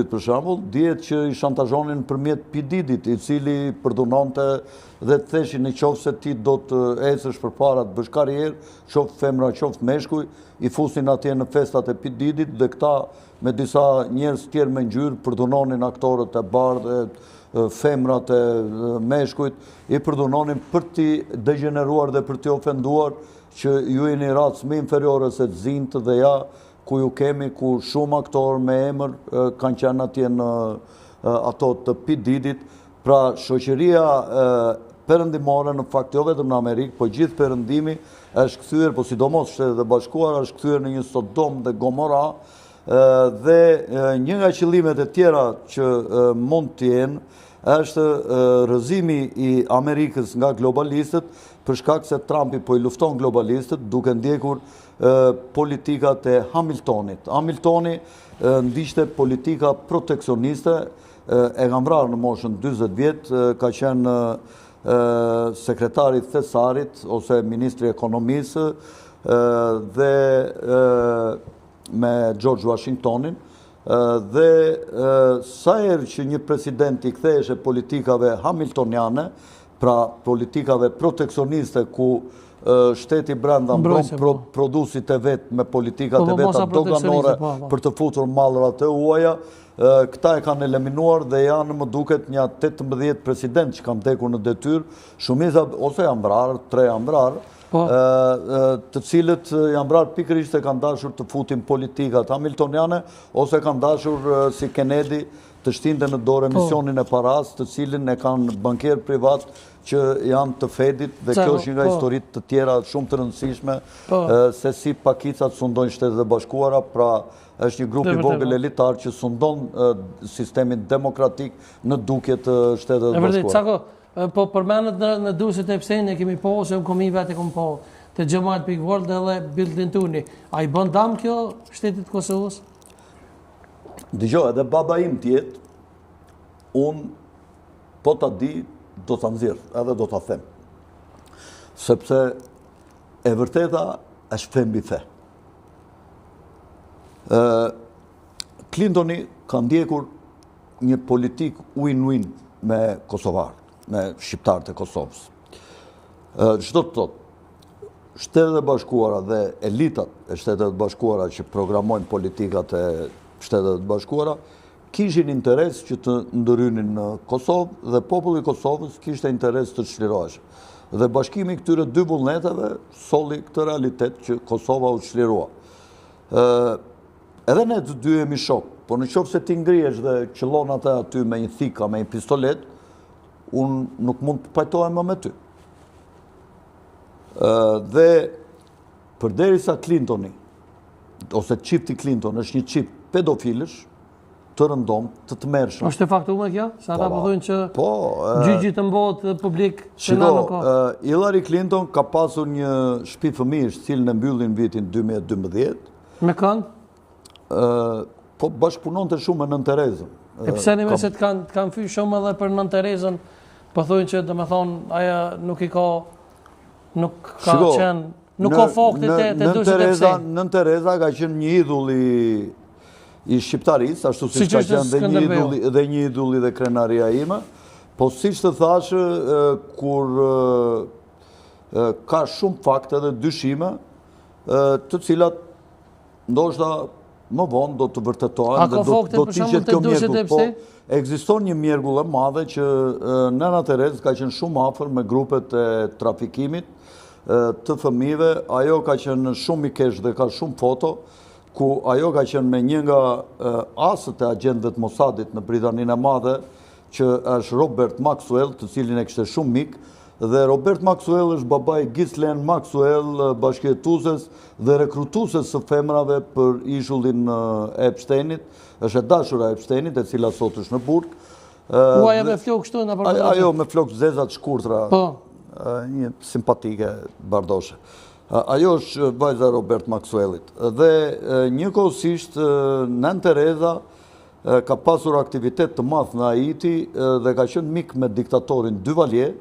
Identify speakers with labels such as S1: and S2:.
S1: për shembull, dihet që i shantazhonin përmjet Pididit, I cili përdunonte dhe të theshin në qoftë se ti do të ecësh përpara të bësh karrierë, qoftë femra, qoftë meshkuj, I fusin atje në festat e Pididit dhe këta me disa njerëz tjerë me ngjyrë përdunonin aktorët e bardhë, femrat e meshkujt, I përdunonin për t'i degeneruar dhe për t'i ofenduar që ju jeni racë më inferiore se të zinjtë dhe ja, ku ju kemi, ku shumë aktorë me emër kanë qenë atje në ato të Pididit. Pra shoqëria perëndimore në fakt jo vetëm në Amerikë, po gjithë perëndimi është kthyer, po sidomos Shtetet e Bashkuara është kthyer në një Sodom dhe Gomora dhe një nga qëllimet e tjera që mund të jenë është rrëzimi I Amerikës nga globalistët për shkak se Trumpi po I lufton globalistët duke ndjekur politikat e Hamiltonit. Hamiltoni ndiqte politika proteksioniste, e ka vrarë në moshën 40 vjet, ka qenë sekretari thesarit ose ministri ekonomisë dhe me George Washingtonin dhe sa herë që një president I kthehej politikave hamiltoniane, pra politikave proteksioniste ku shteti brenda mbron produsit e vet me politikat e veta doganore për të futur mallrat e huaja, këta e kanë eliminuar dhe janë më duket një 18 president që kanë vdekur në detyrë, shumica ose janë vrarë, 3 janë vrarë, të cilët janë vrarë pikërisht se kanë dashur të futin politikat hamiltoniane ose kanë dashur si Kennedy të shtinte në dorë emisionin e paras, të cilin e kanë bankier privat që janë të Fedit dhe kjo është një nga historitë të tjera shumë të rëndësishme se si pakicat sundojnë Shtetet e Bashkuara, pra është një grup I vogël elitar që sundon sistemin demokratik në dukje të Shtetet e Bashkuara.
S2: Po përmendet në dusit e Epstein e kemi po, ose në komi vetë e kom po, të Xhamat Big World dhe Bill Clintoni. A I bën dam kjo shtetit Kosovës?
S1: Dëgjoj, edhe baba im tjetë, unë po ta di, do ta nxjerr, edhe do ta them. Sepse e vërteta është fe mbi fe. Clintoni ka ndjekur një politik win-win me kosovarët, me shqiptarët e Kosovës. Çdo të thotë, Shtetet e Bashkuara dhe elitat e Shtetet e Bashkuara që programojnë politikat e Shtetet e Bashkuara kishin interes që të ndërhynin në Kosovë dhe populli I Kosovës kishte interes të çlirohej. Dhe bashkimi këtyre dy vullneteve solli këtë realitet që Kosova u çlirua. Edhe ne të dy jemi shok, po në qoftë se ti ngrihesh dhe qëllon atë aty me një thika, me një pistolet, unë nuk mund të pajtohem më me ty. Dhe përderisa Clintoni, ose çifti Clinton është një çift pedofilësh, të rëndom, të tmerrshëm.
S2: Është e faktuar kjo? Sa ata po thonë që gjyqi të mbohet publik se na nuk ka.
S1: Hillary Clinton ka pasur një shtëpi fëmijësh, cilën e mbyllin vitin 2012.
S2: Me kënd?
S1: Po bashkëpunonte shumë me Nën Terezën.
S2: E pse ne se të kanë fyer shumë edhe për Nën Terezën, po thonë që domethënë ajo nuk ka qenë, nuk ka fakte të duhet të pse.
S1: Nën Tereza ka qenë një idhull I shqiptarisë, ashtu siç ka qenë dhe një idulli dhe krenaria ime, po siç të thashë, kur ka shumë fakte dhe dyshime, të cilat ndoshta më vonë do të vërtetohen dhe do të ishet kjo mjergull. Po ekziston një mjergull e madhe që Nëna Terezë ka qenë shumë afër me grupet e trafikimit të fëmijëve, ajo ka qenë shumë I kesh dhe ka shumë foto, ku ajo ka qenë me një nga asët e agjentëve të Mossadit në Britaninë e Madhe, që është Robert Maxwell, të cilin e kishte shumë mik, dhe Robert Maxwell është babai Ghislaine Maxwell, bashkëjetueses dhe rekrutueses së femrave për ishullin e Epsteinit, është e dashura e Epsteinit, e cila sot është në burg.
S2: Uaja me flokë kështu në apërdo?
S1: Ajo me flokë zezat shkurtra, një simpatike bardoshe. Ajo është vajza Robert Maxwellit. Dhe njëkohësisht Nën Tereza ka pasur aktivitet të madh në Haiti dhe ka qenë mik me diktatorin Duvalier,